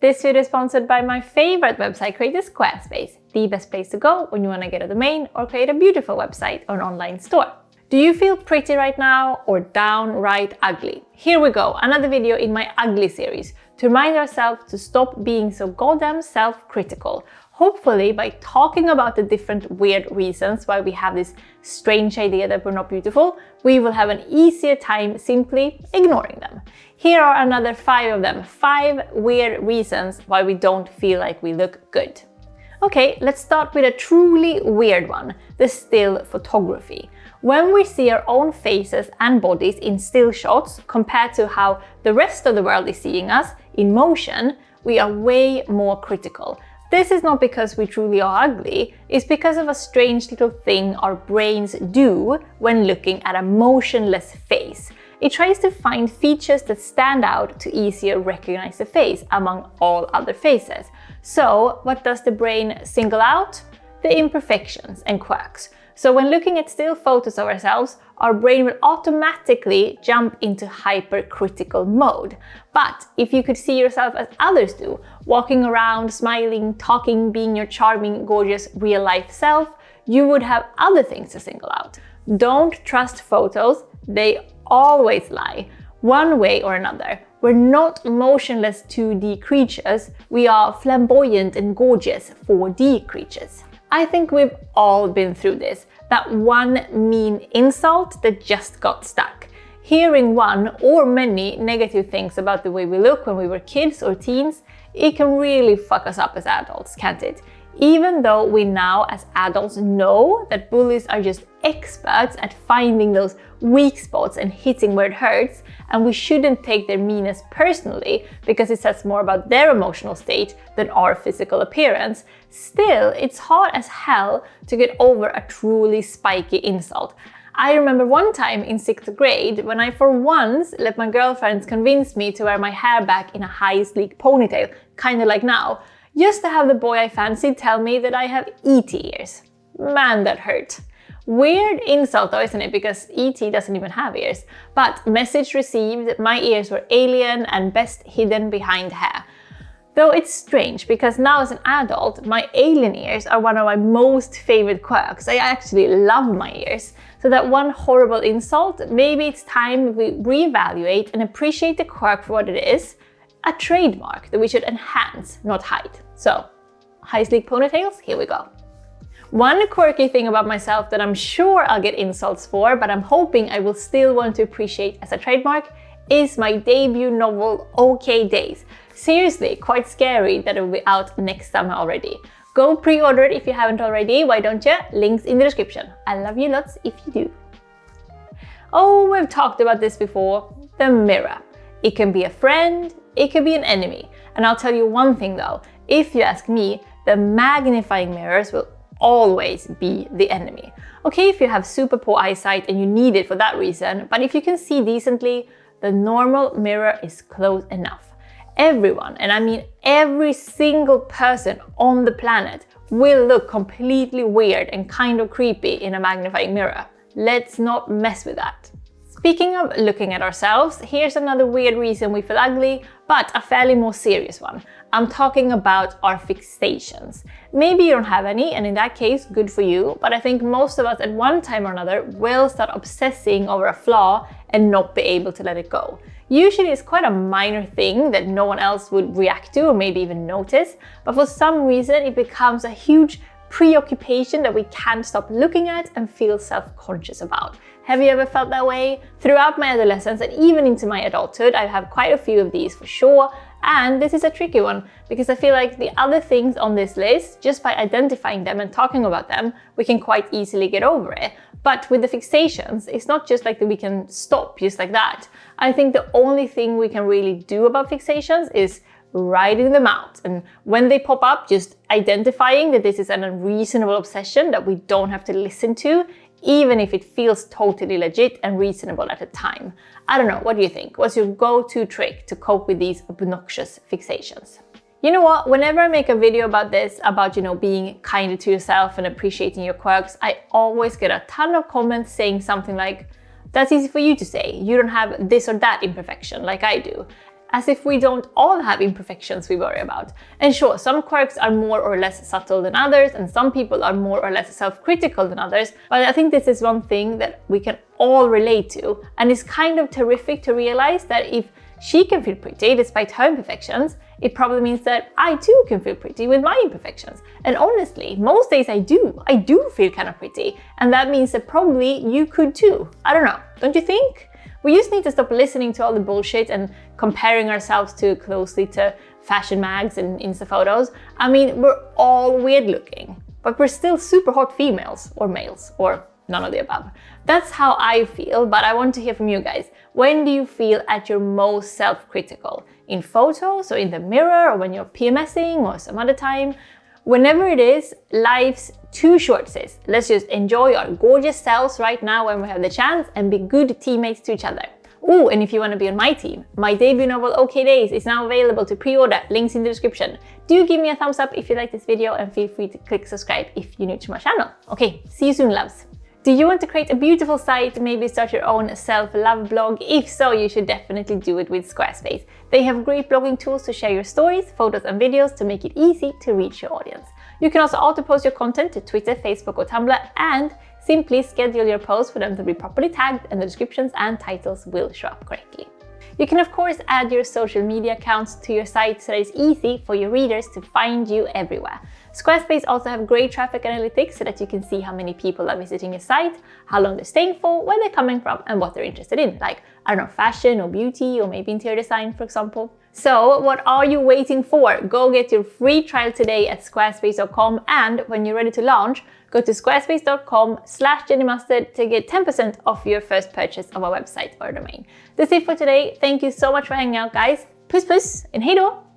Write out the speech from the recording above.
This video is sponsored by my favorite website creator, Squarespace, the best place to go when you want to get a domain or create a beautiful website or an online store. Do you feel pretty right now or downright ugly? Here we go, another video in my ugly series to remind ourselves to stop being so goddamn self-critical. Hopefully, by talking about the different weird reasons why we have this strange idea that we're not beautiful, we will have an easier time simply ignoring them. Here are another 5 of them, 5 weird reasons why we don't feel like we look good. Okay, let's start with a truly weird one, the still photography. When we see our own faces and bodies in still shots compared to how the rest of the world is seeing us in motion, we are way more critical. This is not because we truly are ugly, it's because of a strange little thing our brains do when looking at a motionless face. It tries to find features that stand out to easier recognize the face among all other faces. So, what does the brain single out? The imperfections and quirks. So when looking at still photos of ourselves, our brain will automatically jump into hypercritical mode. But if you could see yourself as others do, walking around, smiling, talking, being your charming, gorgeous, real-life self, you would have other things to single out. Don't trust photos, they always lie, one way or another. We're not motionless 2D creatures, we are flamboyant and gorgeous 4D creatures. I think we've all been through this, that one mean insult that just got stuck. Hearing one or many negative things about the way we look when we were kids or teens, it can really fuck us up as adults, can't it? Even though we now as adults know that bullies are just experts at finding those weak spots and hitting where it hurts, and we shouldn't take their meanness personally because it says more about their emotional state than our physical appearance, still it's hard as hell to get over a truly spiky insult. I remember one time in 6th grade when I for once let my girlfriends convince me to wear my hair back in a high sleek ponytail, kinda like now, just to have the boy I fancied tell me that I have ET ears. Man, that hurt. Weird insult though, isn't it? Because ET doesn't even have ears. But message received, my ears were alien and best hidden behind hair. Though it's strange because now as an adult, my alien ears are one of my most favorite quirks. I actually love my ears. So that one horrible insult, maybe it's time we reevaluate and appreciate the quirk for what it is, a trademark that we should enhance, not hide. So, high sleek ponytails, here we go. One quirky thing about myself that I'm sure I'll get insults for, but I'm hoping I will still want to appreciate as a trademark, is my debut novel, OK Days. Seriously, quite scary that it will be out next summer already. Go pre-order it if you haven't already, why don't you? Links in the description. I love you lots if you do. Oh, we've talked about this before, the mirror. It can be a friend, it can be an enemy. And I'll tell you one thing though, if you ask me, the magnifying mirrors will always be the enemy. Okay, if you have super poor eyesight and you need it for that reason, but if you can see decently, the normal mirror is close enough. Everyone, and I mean every single person on the planet, will look completely weird and kind of creepy in a magnifying mirror. Let's not mess with that. Speaking of looking at ourselves, here's another weird reason we feel ugly, but a fairly more serious one. I'm talking about our fixations. Maybe you don't have any, and in that case, good for you, but I think most of us at one time or another will start obsessing over a flaw and not be able to let it go. Usually it's quite a minor thing that no one else would react to or maybe even notice, but for some reason it becomes a huge preoccupation that we can't stop looking at and feel self-conscious about. Have you ever felt that way? Throughout my adolescence and even into my adulthood, I have quite a few of these for sure. And this is a tricky one because I feel like the other things on this list, just by identifying them and talking about them, we can quite easily get over it. But with the fixations, it's not just like that we can stop just like that. I think the only thing we can really do about fixations is writing them out. And when they pop up, just identifying that this is an unreasonable obsession that we don't have to listen to, even if it feels totally legit and reasonable at the time. I don't know, what do you think? What's your go-to trick to cope with these obnoxious fixations? You know what, whenever I make a video about this, about, being kinder to yourself and appreciating your quirks, I always get a ton of comments saying something like, that's easy for you to say, you don't have this or that imperfection like I do. as if we don't all have imperfections we worry about. And sure, some quirks are more or less subtle than others, and some people are more or less self-critical than others, but I think this is one thing that we can all relate to, and it's kind of terrific to realize that if she can feel pretty despite her imperfections, it probably means that I too can feel pretty with my imperfections. And honestly, most days I do feel kind of pretty, and that means that probably you could too. I don't know, don't you think? We just need to stop listening to all the bullshit and comparing ourselves too closely to fashion mags and Insta photos. I mean, we're all weird looking, but we're still super hot females or males or none of the above. That's how I feel, but I want to hear from you guys. When do you feel at your most self-critical? In photos or in the mirror or when you're PMSing or some other time? Whenever it is, life's too short, sis. Let's just enjoy our gorgeous selves right now when we have the chance and be good teammates to each other. Oh, and if you want to be on my team, my debut novel OK Days is now available to pre-order, links in the description. Do give me a thumbs up if you like this video and feel free to click subscribe if you're new to my channel. Okay, see you soon, loves. Do you want to create a beautiful site, maybe start your own self-love blog? If so, you should definitely do it with Squarespace. They have great blogging tools to share your stories, photos and videos to make it easy to reach your audience. You can also auto-post your content to Twitter, Facebook or Tumblr, and simply schedule your posts for them to be properly tagged and the descriptions and titles will show up correctly. You can of course add your social media accounts to your site so that it's easy for your readers to find you everywhere. Squarespace also have great traffic analytics so that you can see how many people are visiting your site, how long they're staying for, where they're coming from and what they're interested in, like, I don't know, fashion or beauty or maybe interior design, for example. So what are you waiting for? Go get your free trial today at squarespace.com, and when you're ready to launch, go to squarespace.com/jennymustard to get 10% off your first purchase of our website or domain. That's it for today. Thank you so much for hanging out, guys. Puss puss and hej då!